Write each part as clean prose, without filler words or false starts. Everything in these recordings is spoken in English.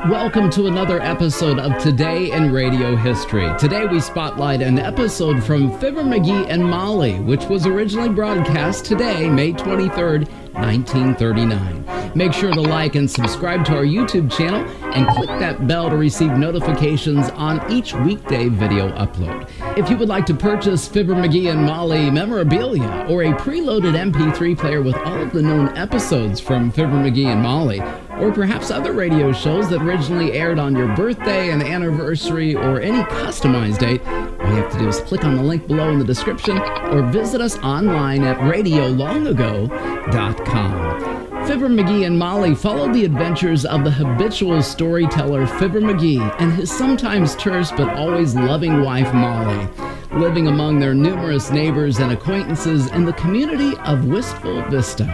Welcome to another episode of Today in Radio History. Today we spotlight an episode from Fibber McGee and Molly, which was originally broadcast today, May 23rd, 1939. Make sure to like and subscribe to our YouTube channel and click that bell to receive notifications on each weekday video upload. If you would like to purchase Fibber McGee and Molly memorabilia or a preloaded MP3 player with all of the known episodes from Fibber McGee and Molly, or perhaps other radio shows that originally aired on your birthday and anniversary or any customized date, all you have to do is click on the link below in the description or visit us online at RadioLongAgo.com. Fibber McGee and Molly followed the adventures of the habitual storyteller Fibber McGee and his sometimes terse but always loving wife Molly, living among their numerous neighbors and acquaintances in the community of Wistful Vista.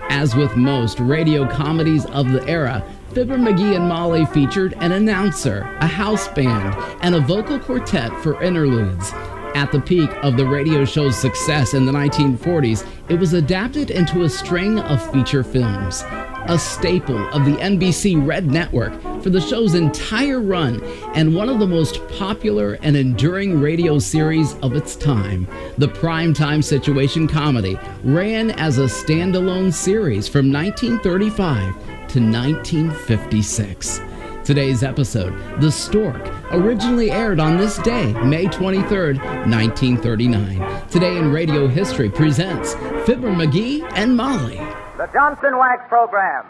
As with most radio comedies of the era, Fibber McGee and Molly featured an announcer, a house band, and a vocal quartet for interludes. At the peak of the radio show's success in the 1940s, it was adapted into a string of feature films, a staple of the NBC Red Network for the show's entire run, and one of the most popular and enduring radio series of its time. The primetime situation comedy ran as a standalone series from 1935 to 1956. Today's episode, The Stork, originally aired on this day, May 23rd, 1939. Today in Radio History presents Fibber McGee and Molly. The Johnson Wax Program.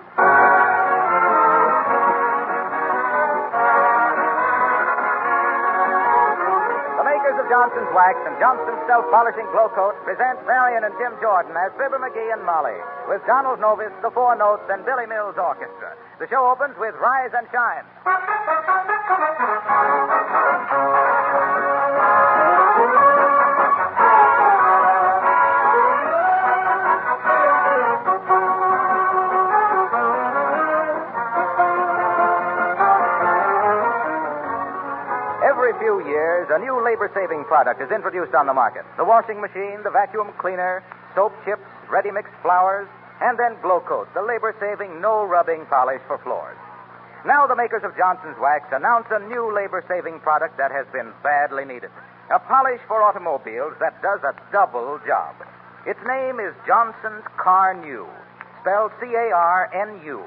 The makers of Johnson's Wax and Johnson's Self-Polishing Glow Coat present Marion and Jim Jordan as Fibber McGee and Molly, with Donald Novis, the Four Notes, and Billy Mills Orchestra. The show opens with Rise and Shine. Every few years, a new labor-saving product is introduced on the market. The washing machine, the vacuum cleaner, soap chips, ready-mixed flours, and then Glow Coat, the labor-saving, no-rubbing polish for floors. Now the makers of Johnson's Wax announce a new labor-saving product that has been badly needed. A polish for automobiles that does a double job. Its name is Johnson's Car-New, spelled C-A-R-N-U.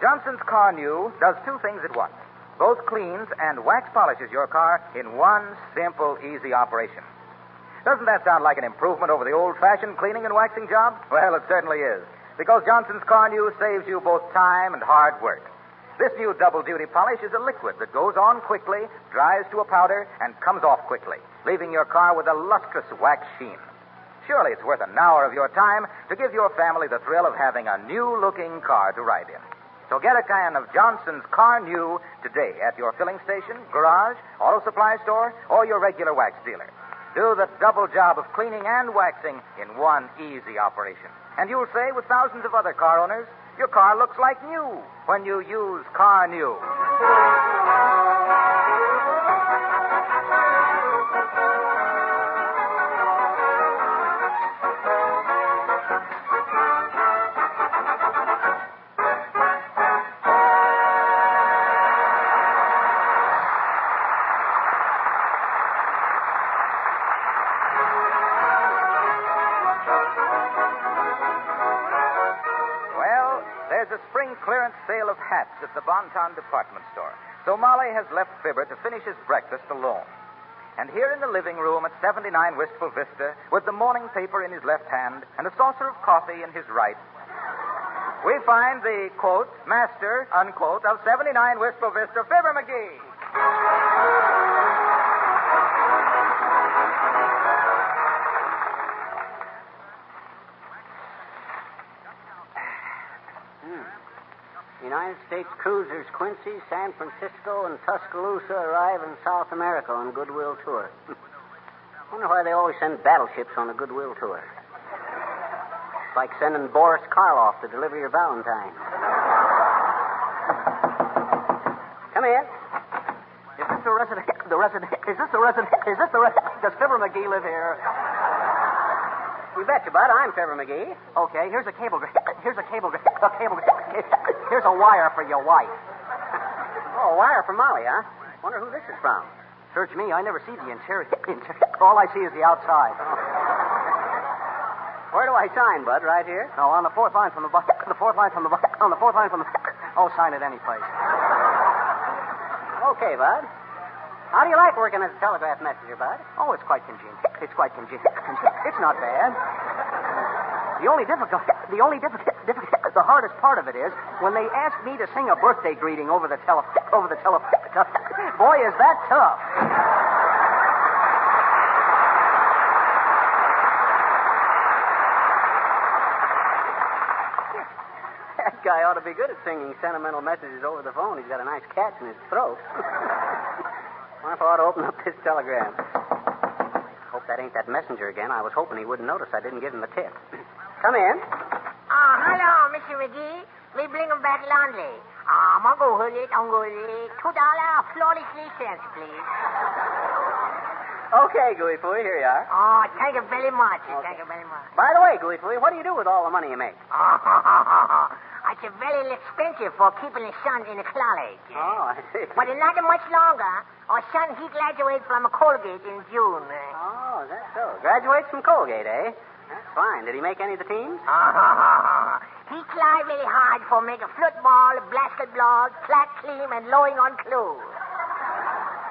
Johnson's Car-New does two things at once. Both cleans and wax polishes your car in one simple, easy operation. Doesn't that sound like an improvement over the old-fashioned cleaning and waxing job? Well, it certainly is, because Johnson's Car-New saves you both time and hard work. This new double-duty polish is a liquid that goes on quickly, dries to a powder, and comes off quickly, leaving your car with a lustrous wax sheen. Surely it's worth an hour of your time to give your family the thrill of having a new-looking car to ride in. So get a can of Johnson's Car-New today at your filling station, garage, auto supply store, or your regular wax dealer. Do the double job of cleaning and waxing in one easy operation. And you'll say, with thousands of other car owners, your car looks like new when you use Car-New. There's a spring clearance sale of hats at the Bon-Ton department store. So Molly has left Fibber to finish his breakfast alone. And here in the living room at 79 Wistful Vista, with the morning paper in his left hand and a saucer of coffee in his right, we find the, quote, master, unquote, of 79 Wistful Vista, Fibber McGee. United States cruisers Quincy, San Francisco, and Tuscaloosa arrive in South America on Goodwill tour. Wonder why they always send battleships on a Goodwill tour. It's like sending Boris Karloff to deliver your Valentine. Come in. Is this a residential... Does Fibber McGee live here? You betcha, Bud. I'm Fibber McGee. Okay, here's a cable. Here's a wire for your wife. Oh, a wire from Molly, huh? Wonder who this is from. Search me. I never see the interior. All I see is the outside. Where do I sign, Bud? Right here? No, on the fourth line from the on the fourth line from the. Oh, sign it any place. Okay, Bud. How do you like working as a telegraph messenger, Bud? Oh, it's quite congenial. It's not bad. The hardest part of it is when they ask me to sing a birthday greeting over the telephone. Boy, is that tough. That guy ought to be good at singing sentimental messages over the phone. He's got a nice catch in his throat. I ought to open up this telegram. Hope that ain't that messenger again. I was hoping he wouldn't notice I didn't give him the tip. Come in. Hello, Mr. McGee. We bring him back laundry. I'm going to go with it. $2.43, please. Okay, Gooey Fooey, here you are. Oh, thank you very much. Okay. Thank you very much. By the way, Gooey Fooey, what do you do with all the money you make? It's very expensive for keeping the son in the college. Oh, I see. But not much longer. Our son, he graduates from Colgate in June. Oh, is that so? Graduates from Colgate, eh? That's fine. Did he make any of the teams? He tried very hard for making football, basketball, track team, and rowing on crew.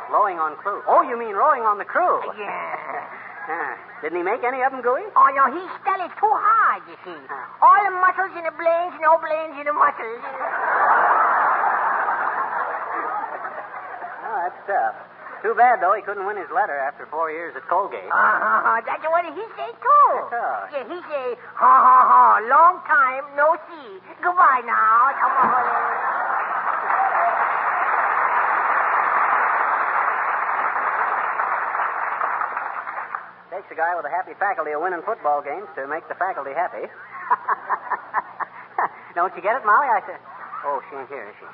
Rowing on crew. Oh, you mean rowing on the crew? Yeah. Didn't he make any of them, Gooey? Oh, no, he studied too hard, you see. All the muscles in the brains, no brains in the muscles. Oh, that's tough. Too bad, though, he couldn't win his letter after 4 years at Colgate. That's what he say, too. That's all. Yeah, he say, long time, no see. Goodbye now. Takes a guy with a happy faculty of winning football games to make the faculty happy. Don't you get it, Molly? I said, oh, she ain't here, is she?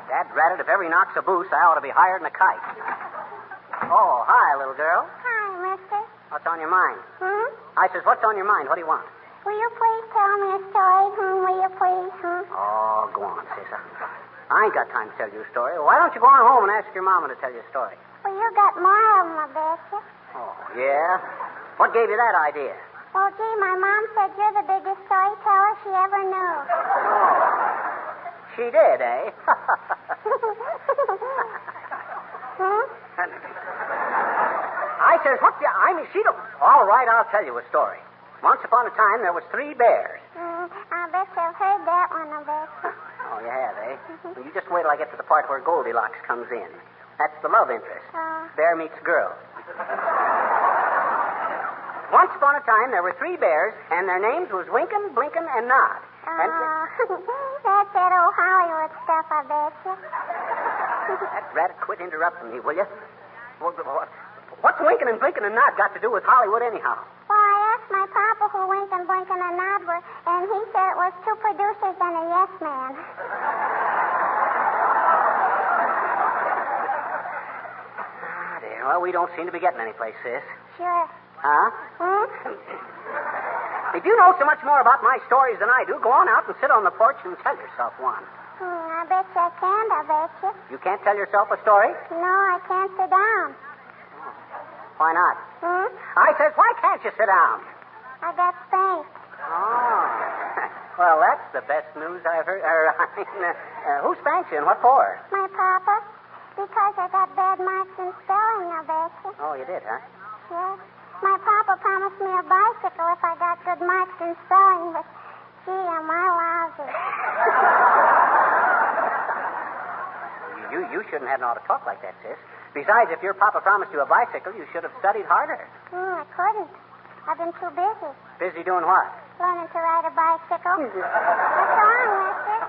Dad ratted, if every knocks a boost, I ought to be higher than a kite. Oh, hi, little girl. Hi, mister. What's on your mind? I says, what's on your mind? What do you want? Will you please tell me a story, Will you please, Oh, go on, sis. I ain't got time to tell you a story. Why don't you go on home and ask your mama to tell you a story? Well, you got more of them, I betcha. Oh, yeah? What gave you that idea? Well, gee, my mom said you're the biggest storyteller she ever knew. She did, eh? I says, she don't... All right, I'll tell you a story. Once upon a time, there was 3 bears. I bet you've heard that one, I betcha. Oh, you have, eh? Well, you just wait till I get to the part where Goldilocks comes in. That's the love interest. Bear meets girl. Once upon a time, there were 3 bears, and their names was Winkin', Blinkin', and Nod. That's that old Hollywood stuff, I betcha. That rat, quit interrupting me, will you? What's Winkin' and Blinkin' and Nod got to do with Hollywood, anyhow? Well, I asked my papa who Winkin', Blinkin', and Nod were, and he said it was 2 producers and a yes man. Well, we don't seem to be getting any place, sis. Sure. Huh? If you know so much more about my stories than I do, go on out and sit on the porch and tell yourself one. I bet you I can, I bet you. You can't tell yourself a story? No, I can't sit down. Why not? I says, why can't you sit down? I got spanked. Oh. Well, that's the best news I've heard. Who spanked you and what for? My papa. Because I got bad marks in spelling, I bet you. Oh, you did, huh? Sure. My papa promised me a bicycle if I got good marks in spelling, but gee, am I lousy. You shouldn't have ought to talk like that, sis. Besides, if your papa promised you a bicycle, you should have studied harder. I couldn't. I've been too busy. Busy doing what? Learning to ride a bicycle. What's wrong, mister?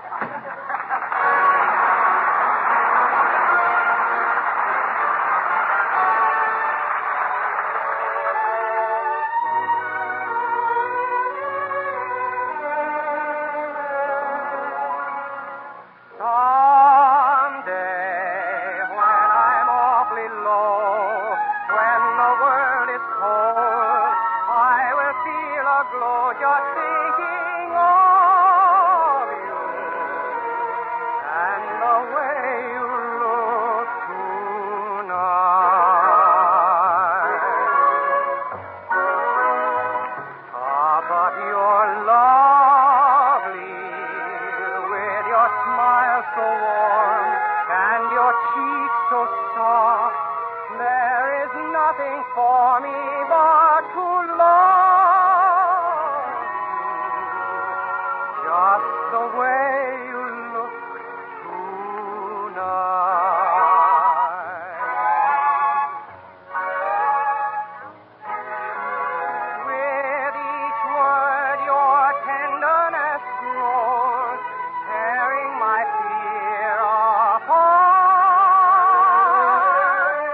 Someday for me but to love you just the way you look tonight. With each word your tenderness grows, tearing my fear apart.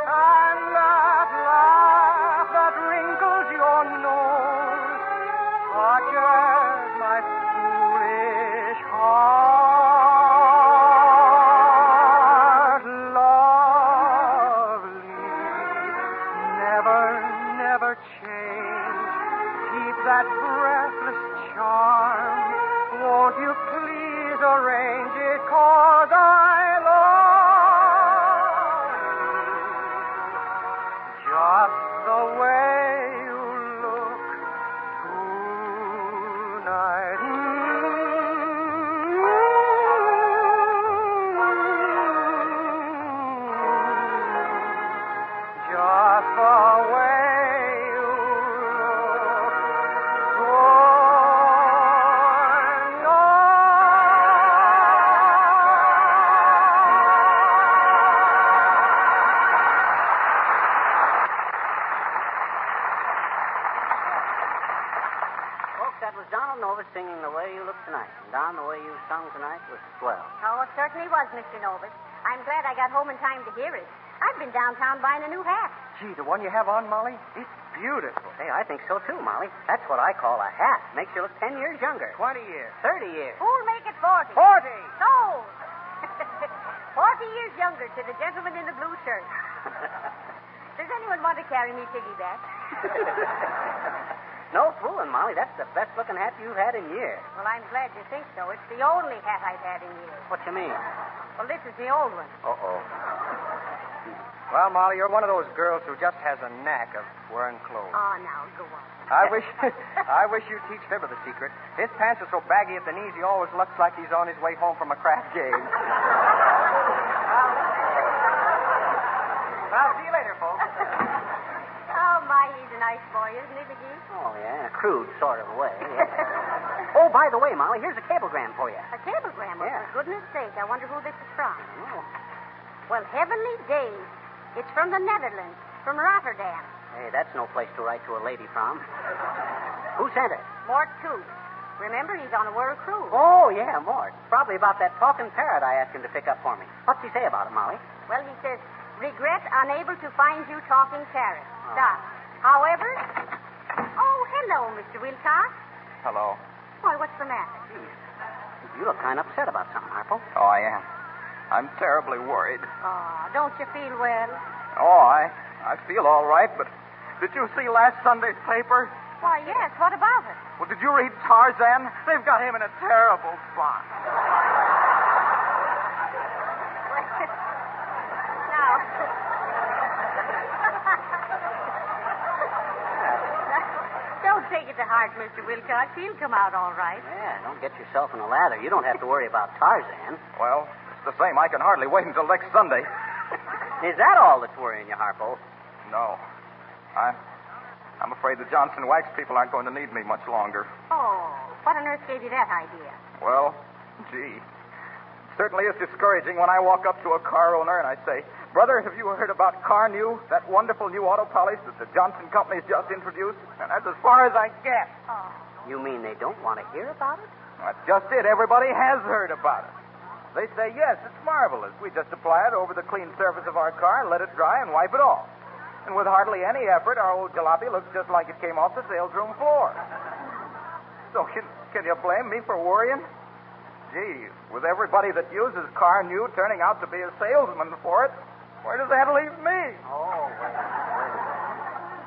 And that laugh that wrinkles your nose touches my foolish heart. Lovely, never, never change. Keep that breathless charm. Won't you please arrange it, 'cause I love you just the way you look tonight. Just the way you Folks, that was Donald Novus singing The Way You Look Tonight. And Don, the way you sung tonight was swell. Oh, it certainly was, Mr. Novus. I'm glad I got home in time to hear it. I've been downtown buying a new hat. Gee, the one you have on, Molly? It's beautiful. Hey, I think so too, Molly. That's what I call a hat. Makes you look 10 years younger. 20 years. 30 years. Who'll make it 40? 40! Sold! 40 years younger to the gentleman in the blue shirt. Does anyone want to carry me piggyback? No fooling, Molly. That's the best-looking hat you've had in years. Well, I'm glad you think so. It's the only hat I've had in years. What you mean? Well, this is the old one. Uh-oh. Well, Molly, you're one of those girls who just has a knack of wearing clothes. Oh, now, go on. I wish you'd teach Fibber the secret. His pants are so baggy at the knees, he always looks like he's on his way home from a craft game. Well, see you later, folks. Oh, my, he's a nice boy, isn't he, McGee? Oh, yeah, in a crude sort of way. Yeah. Oh, by the way, Molly, here's a cablegram for you. A cablegram? Yeah. For goodness sake, I wonder who this is from. Oh. Well, heavenly days. It's from the Netherlands, from Rotterdam. Hey, that's no place to write to a lady from. Who sent it? Mort Tooth. Remember, he's on a world cruise. Oh, yeah, Mort. Probably about that talking parrot I asked him to pick up for me. What's he say about it, Molly? Well, he says, regret unable to find you talking parrot. Stop. However... Oh, hello, Mr. Wilcox. Hello. Why, what's the matter? You look kind of upset about something, Harpo. Oh, I am. I'm terribly worried. Oh, don't you feel well? Oh, I feel all right, but did you see last Sunday's paper? Why, yes. What about it? Well, did you read Tarzan? They've got him in a terrible spot. Now... Don't take it to heart, Mr. Wilcox. He'll come out all right. Yeah, don't get yourself in a lather. You don't have to worry about Tarzan. Well, it's the same. I can hardly wait until next Sunday. Is that all that's worrying you, Harpo? No. I'm afraid the Johnson Wax people aren't going to need me much longer. Oh, what on earth gave you that idea? Well, gee. It certainly is discouraging when I walk up to a car owner and I say, Brother, have you heard about Car New, that wonderful new auto polish that the Johnson Company's just introduced? And that's as far as I get. Oh. You mean they don't want to hear about it? That's just it. Everybody has heard about it. They say, yes, it's marvelous. We just apply it over the clean surface of our car and let it dry and wipe it off. And with hardly any effort, our old jalopy looks just like it came off the sales room floor. So can you blame me for worrying? Gee, with everybody that uses Car New turning out to be a salesman for it, where does that leave me? Oh, wait.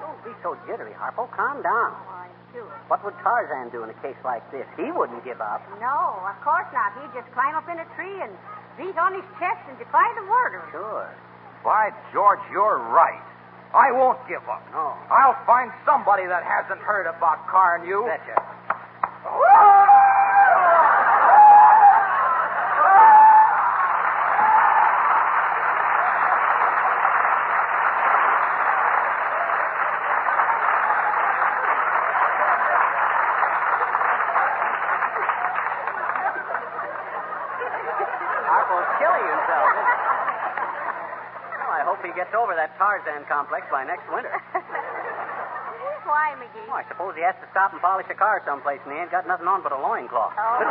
Don't be so jittery, Harpo. Calm down. Why, sure. What would Tarzan do in a case like this? He wouldn't give up. No, of course not. He'd just climb up in a tree and beat on his chest and defy the world. Sure. By George, you're right. I won't give up. No. I'll find somebody that hasn't heard about Car New. Betcha. gets over that Tarzan complex by next winter. Why, McGee? Oh, I suppose he has to stop and polish a car someplace, and he ain't got nothing on but a loincloth. Oh.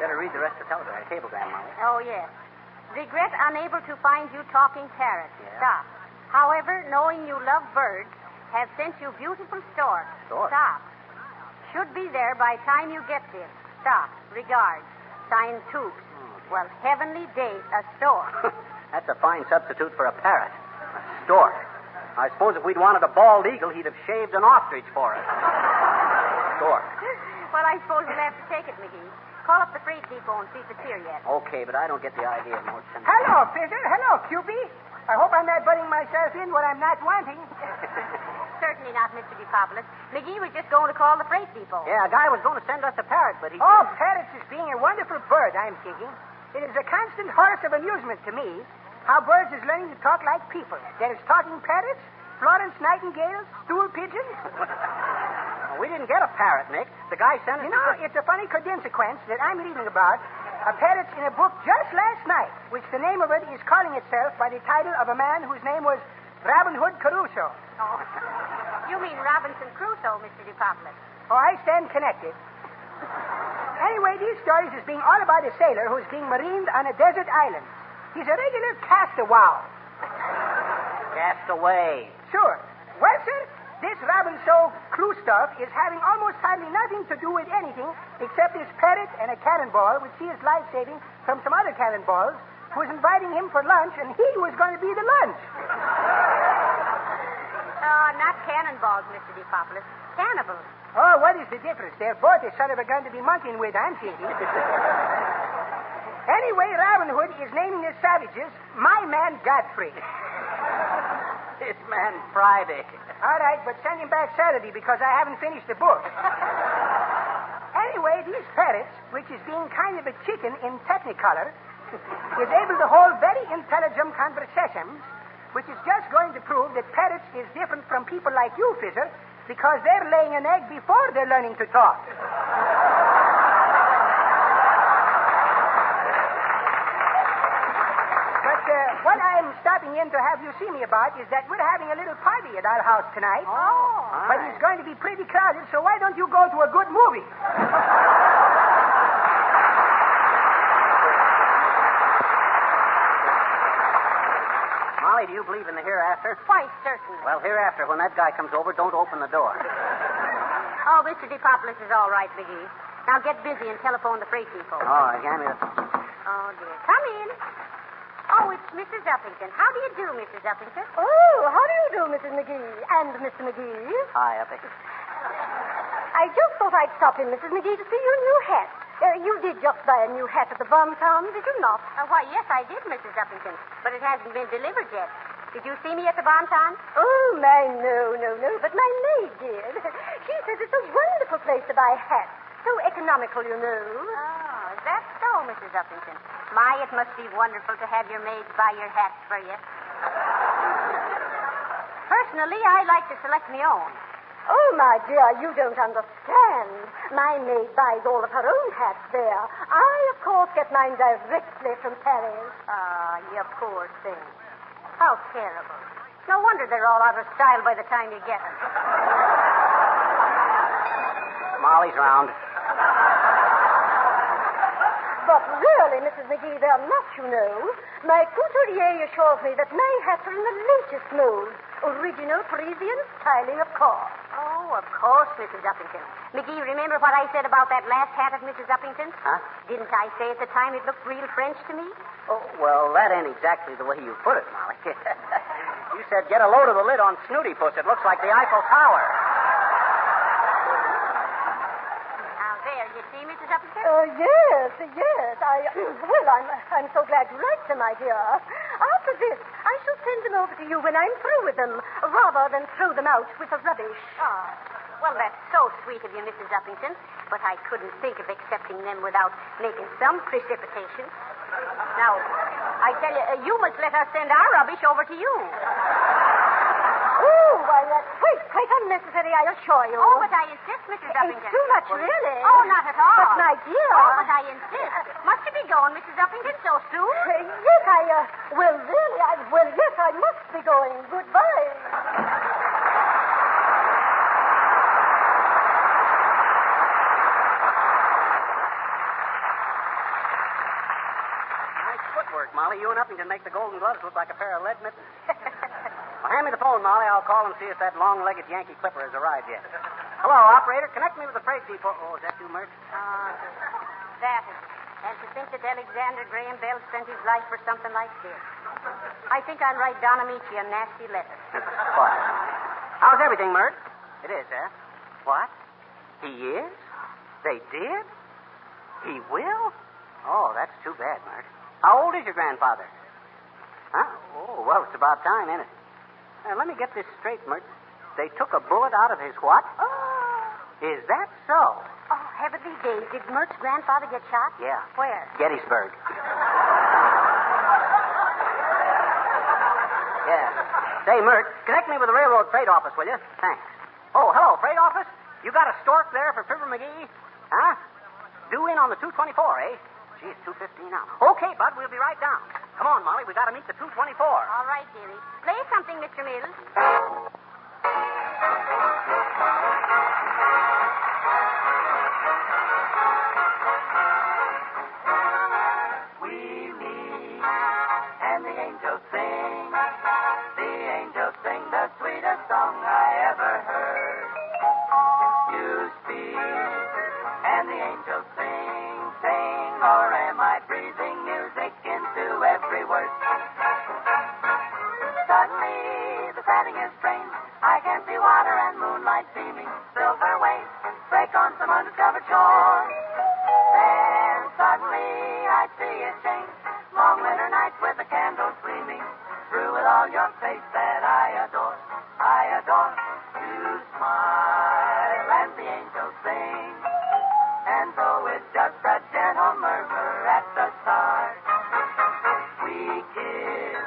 Better read the rest of the cablegram, Molly. Oh, yes. Regret unable to find you talking parrot. Yeah. Stop. However, knowing you love birds, have sent you beautiful stork. Stork? Stop. Should be there by time you get this. Stop. Regards. Signed Toops. Well, heavenly date, a stork. That's a fine substitute for a parrot. A stork. I suppose if we'd wanted a bald eagle, he'd have shaved an ostrich for us. Stork. Well, I suppose we'll have to take it, McGee. Call up the freight depot and see if it's here yet. Okay, but I don't get the idea, Morrison. Hello, Fizzer. Hello, Cupie. I hope I'm not butting myself in when I'm not wanting. Certainly not, Mr. DePopulis. McGee was just going to call the freight depot. Yeah, a guy was going to send us a parrot, but he... Oh, parrots is being a wonderful bird, I'm thinking. It is a constant source of amusement to me how birds is learning to talk like people. There is talking parrots, Florence Nightingales, stool pigeons. Well, we didn't get a parrot, Nick. The guy sent us... You know, it's a funny consequence that I'm reading about. A parrot's in a book just last night, which the name of it is calling itself by the title of a man whose name was Robin Hood Caruso. Oh. You mean Robinson Crusoe, Mr. DePopulis. Oh, I stand connected. Anyway, these stories is being all about a sailor who's being marined on a desert island. He's a regular castaway. Castaway. Sure. Well, sir, this Robinson Crusoe stuff is having almost hardly nothing to do with anything except this parrot and a cannonball, which he is life-saving from some other cannonballs, who was inviting him for lunch, and he was going to be the lunch. Not cannonballs, Mr. DePopulis. Cannibals. Oh, what is the difference? They're both a son of a gun to be monkeying with, I'm thinking. Anyway, Robin Hood is naming the savages My Man Godfrey. This man Friday. All right, but send him back Saturday because I haven't finished the book. Anyway, these parrots, which is being kind of a chicken in Technicolor, is able to hold very intelligent conversations, which is just going to prove that parrots is different from people like you, Fizzer, because they're laying an egg before they're learning to talk. What I'm stopping in to have you see me about is that we're having a little party at our house tonight. Oh. But it's going to be pretty crowded, so why don't you go to a good movie? Molly, do you believe in the hereafter? Why, certainly. Well, hereafter, when that guy comes over, don't open the door. Oh, Mr. DePopulis is all right, McGee. Now get busy and telephone the freight depot. Oh, hand me the... Oh, dear. Come in. Oh, it's Mrs. Uppington. How do you do, Mrs. Uppington? Oh, how do you do, Mrs. McGee? And Mr. McGee? Hi, Uppy. I just thought I'd stop in, Mrs. McGee, to see your new hat. You did just buy a new hat at the Von Town, did you not? Why, yes, I did, Mrs. Uppington. But it hasn't been delivered yet. Did you see me at the Bonton? Oh, no. But my maid did. She says it's a wonderful place to buy hats. So economical, you know. Oh, is that so, Mrs. Uppington? My, it must be wonderful to have your maids buy your hats for you. Personally, I like to select my own. Oh, my dear, you don't understand. My maid buys all of her own hats there. I, of course, get mine directly from Paris. Ah, you poor thing. How terrible. No wonder they're all out of style by the time you get them. Molly's round. But really, Mrs. McGee, they're not, you know. My couturier assures me that my hats are in the latest mode. Original Parisian styling, of course. Oh, of course, Mrs. Uppington. McGee, remember what I said about that last hat of Mrs. Uppington's? Huh? Didn't I say at the time it looked real French to me? Oh, well, that ain't exactly the way you put it, Molly. You said get a load of the lid on Snooty Puss. It looks like the Eiffel Tower. Now, there, you see, Mrs. Uppington? Yes. I'm so glad you liked them, my dear. After this, I shall send them over to you when I'm through with them, rather than throw them out with the rubbish. Oh, well, that's so sweet of you, Mrs. Uppington. But I couldn't think of accepting them without making some precipitation. Now, I tell you, you must let us send our rubbish over to you. Oh, why, that's quite unnecessary, I assure you. Oh, but I insist, Mrs. Uppington. It's too much, really. Oh, not at all. But, my dear. Oh, but I insist. Must you be going, Mrs. Uppington, so soon? Yes, yes, I must be going. Goodbye. Molly, you and Uppington make the Golden Gloves look like a pair of lead mittens. Well, hand me the phone, Molly. I'll call and see if that long-legged Yankee clipper has arrived yet. Hello, operator. Connect me with the freight depot. Oh, is that you, Mert? That is. And to think that Alexander Graham Bell spent his life for something like this. I think I'll write Don Amici a nasty letter. What? How's everything, Mert? It is, huh? What? He is? They did? He will? Oh, that's too bad, Mert. How old is your grandfather? Huh? Oh, well, it's about time, isn't it? Let me get this straight, Mert. They took a bullet out of his what? Oh. Is that so? Oh, heavenly days. Did Mert's grandfather get shot? Yeah. Where? Gettysburg. Yeah. Say, Mert, connect me with the railroad freight office, will you? Thanks. Oh, hello, freight office? You got a Stork there for Fibber McGee? Huh? Due in on the 224, eh? Gee, it's 2:15 now. Okay, Bud, we'll be right down. Come on, Molly, we got to meet the 224. All right, dearie. Play something, Mr. Mills. We meet, and the angels sing. The angels sing the sweetest song I ever heard. You speak, and the angels sing, sing, or am I breathing music into every word? Suddenly, the setting is strange. I can see water and moonlight beaming, silver waves break on some undiscovered shore. Then suddenly, I see it change. Long winter nights with the candles gleaming, through it all your face that I adore. I adore. You smile and the angels sing, and though it's just a gentle murmur at the start, we kiss,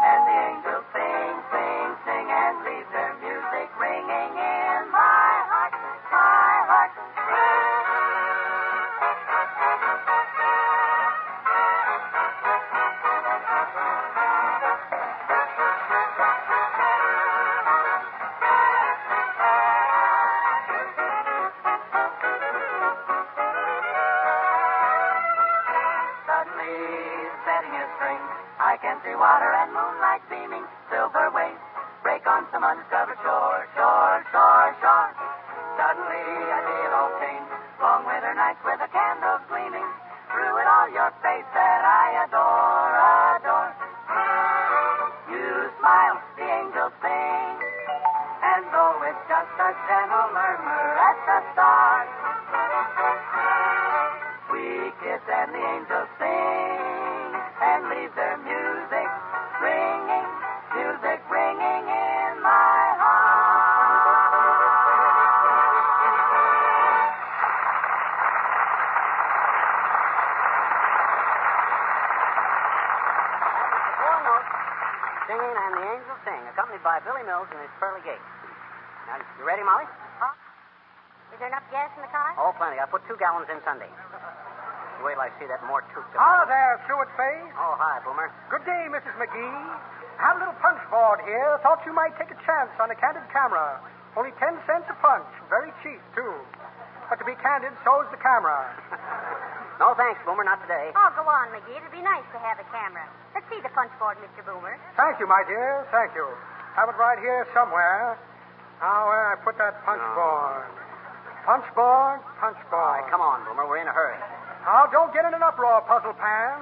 and the angels sing, sing, sing, and leave their music ringing in my heart, my heart. Suddenly, setting a string, I can see water and moonlight beaming, silver waves break on some undiscovered shore, shore, shore, shore. Suddenly, I feel all change. Long winter nights with the candles gleaming, through it all your face that I adore, adore. You smile, the angels sing, and though it's just a gentle murmur at the start, we kiss and the angels sing, and leave their music ringing in my heart. The four notes, singing and the angels sing, accompanied by Billy Mills and his Pearly Gates. Now, you ready, Molly? Huh? Is there enough gas in the car? Oh, plenty. I put 2 gallons in Sunday. You wait till I see that more tooth. Ah, there, through it, Faye. Oh, hi, Boomer. Good day, Mrs. McGee. I have a little punch board here. Thought you might take a chance on a candid camera. Only 10 cents a punch. Very cheap, too. But to be candid, so's the camera. No, thanks, Boomer. Not today. Oh, go on, McGee. It'd be nice to have a camera. Let's see the punch board, Mr. Boomer. Thank you, my dear. Thank you. Have it right here somewhere. Now, where I put that punch board? Punch board, punch board. All right, come on, Boomer. We're in a hurry. Now, don't get in an uproar, Puzzle Pan.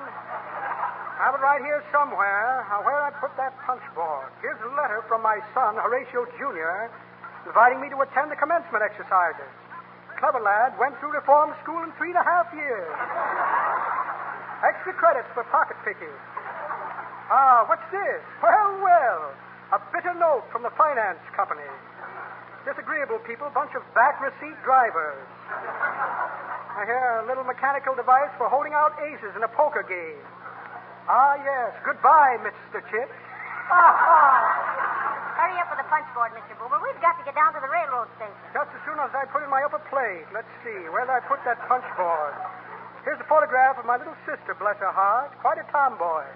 Have it right here somewhere. Now, where I put that punch board? Here's a letter from my son, Horatio Jr., inviting me to attend the commencement exercises. Clever lad, went through reform school in 3.5 years. Extra credits for pocket picking. Ah, what's this? Well, well, a bitter note from the finance company. Disagreeable people, bunch of back receipt drivers. I hear a little mechanical device for holding out aces in a poker game. Ah, yes. Goodbye, Mr. Chips. Hurry up with the punch board, Mr. Boomer. We've got to get down to the railroad station. Just as soon as I put in my upper plate. Let's see. Where did I put that punch board? Here's a photograph of my little sister, bless her heart. Quite a tomboy.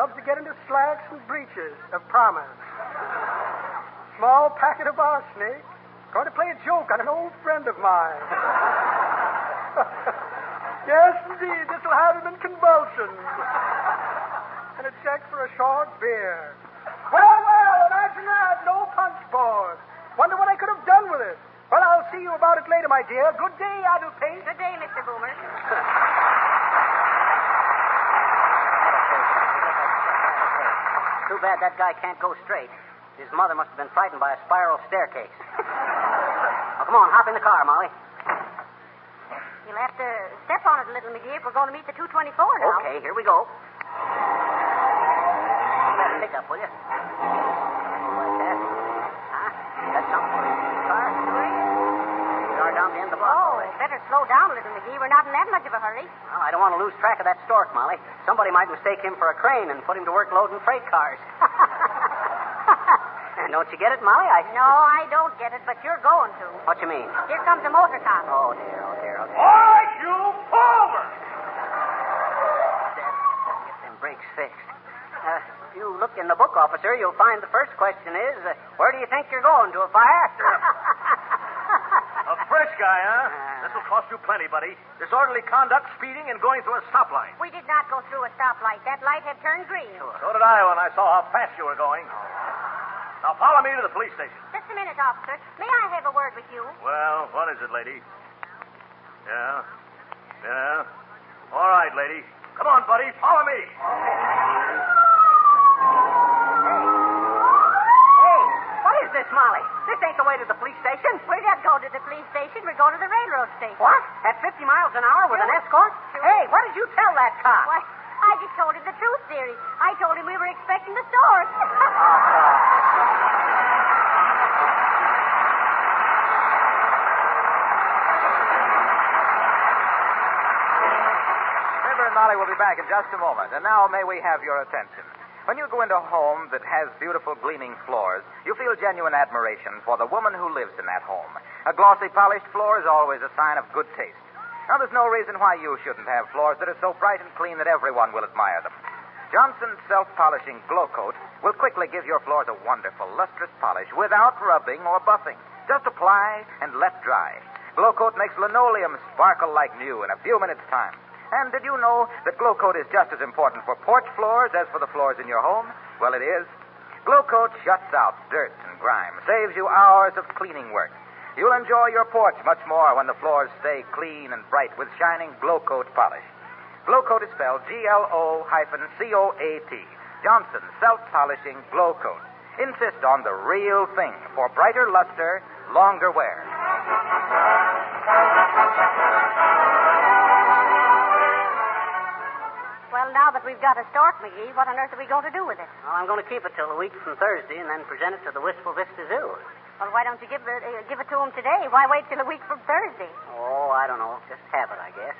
Loves to get into slacks and breeches of promise. Small packet of arsenic. Going to play a joke on an old friend of mine. Yes, indeed. This'll have him in convulsions. And a check for a short beer. Well, imagine that. No punch board. Wonder what I could have done with it. Well, I'll see you about it later, my dear. Good day, Adelpate. Good day, Mr. Boomer. Too bad that guy can't go straight. His mother must have been frightened by a spiral staircase. Oh, come on, hop in the car, Molly. You'll have to step on it a little, McGee, if we're going to meet the 224 now. Okay, here we go. Pick up, will you? Like that. Huh? That's something for the car. We are down the end of the block. Oh, better slow down a little, McGee. We're not in that much of a hurry. Well, I don't want to lose track of that Stork, Molly. Somebody might mistake him for a crane and put him to work loading freight cars. Don't you get it, Molly? No, I don't get it, but you're going to. What you mean? Here comes a motor cop. Oh, dear, oh, dear, oh, dear. All right, you, over! Get them brakes fixed. If you look in the book, officer, you'll find the first question is, where do you think you're going, to a fire? A fresh guy, huh? This'll cost you plenty, buddy. Disorderly conduct, speeding, and going through a stoplight. We did not go through a stoplight. That light had turned green. So did I when I saw how fast you were going. Now follow me to the police station. Just a minute, officer. May I have a word with you? Well, what is it, lady? Yeah? Yeah? All right, lady. Come on, buddy. Follow me. Hey, what is this, Molly? This ain't the way to the police station. We're not going to the police station. We're going to the railroad station. What? At 50 miles an hour with an escort? Hey, what did you tell that cop? What? I just told him the truth, dearie. I told him we were expecting the Stork. Fibber and Molly will be back in just a moment. And now may we have your attention. When you go into a home that has beautiful gleaming floors, you feel genuine admiration for the woman who lives in that home. A glossy, polished floor is always a sign of good taste. Now, there's no reason why you shouldn't have floors that are so bright and clean that everyone will admire them. Johnson's self-polishing Glow Coat will quickly give your floors a wonderful, lustrous polish without rubbing or buffing. Just apply and let dry. Glow Coat makes linoleum sparkle like new in a few minutes' time. And did you know that Glow Coat is just as important for porch floors as for the floors in your home? Well, it is. Glow Coat shuts out dirt and grime, saves you hours of cleaning work. You'll enjoy your porch much more when the floors stay clean and bright with shining Glow Coat polish. Glow Coat is spelled Glocoat. Johnson self-polishing Glow Coat. Insist on the real thing for brighter luster, longer wear. Well, now that we've got a Stork, McGee, what on earth are we going to do with it? Well, I'm going to keep it till a week from Thursday and then present it to the Wistful Vista Zoo. Well, why don't you give it to him today? Why wait till a week from Thursday? Oh, I don't know. Just habit, I guess.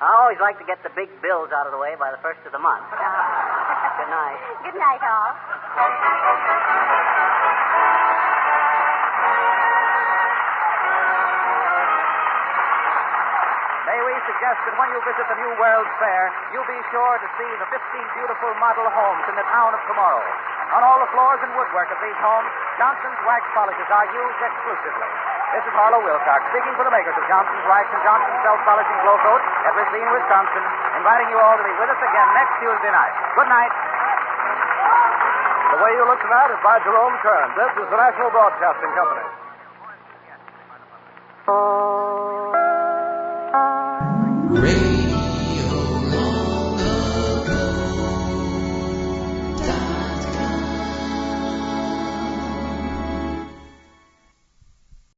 I always like to get the big bills out of the way by the first of the month. Good night. Good night, all. May we suggest that when you visit the New World's Fair, you'll be sure to see the 15 beautiful model homes in the town of tomorrow. On all the floors and woodwork of these homes, Johnson's wax polishes are used exclusively. This is Harlow Wilcox, speaking for the makers of Johnson's Wax and Johnson's Self-Polishing Glow Coat at Racine, Wisconsin, inviting you all to be with us again next Tuesday night. Good night. The Way You Look Tonight is by Jerome Kern. This is the National Broadcasting Company. Radio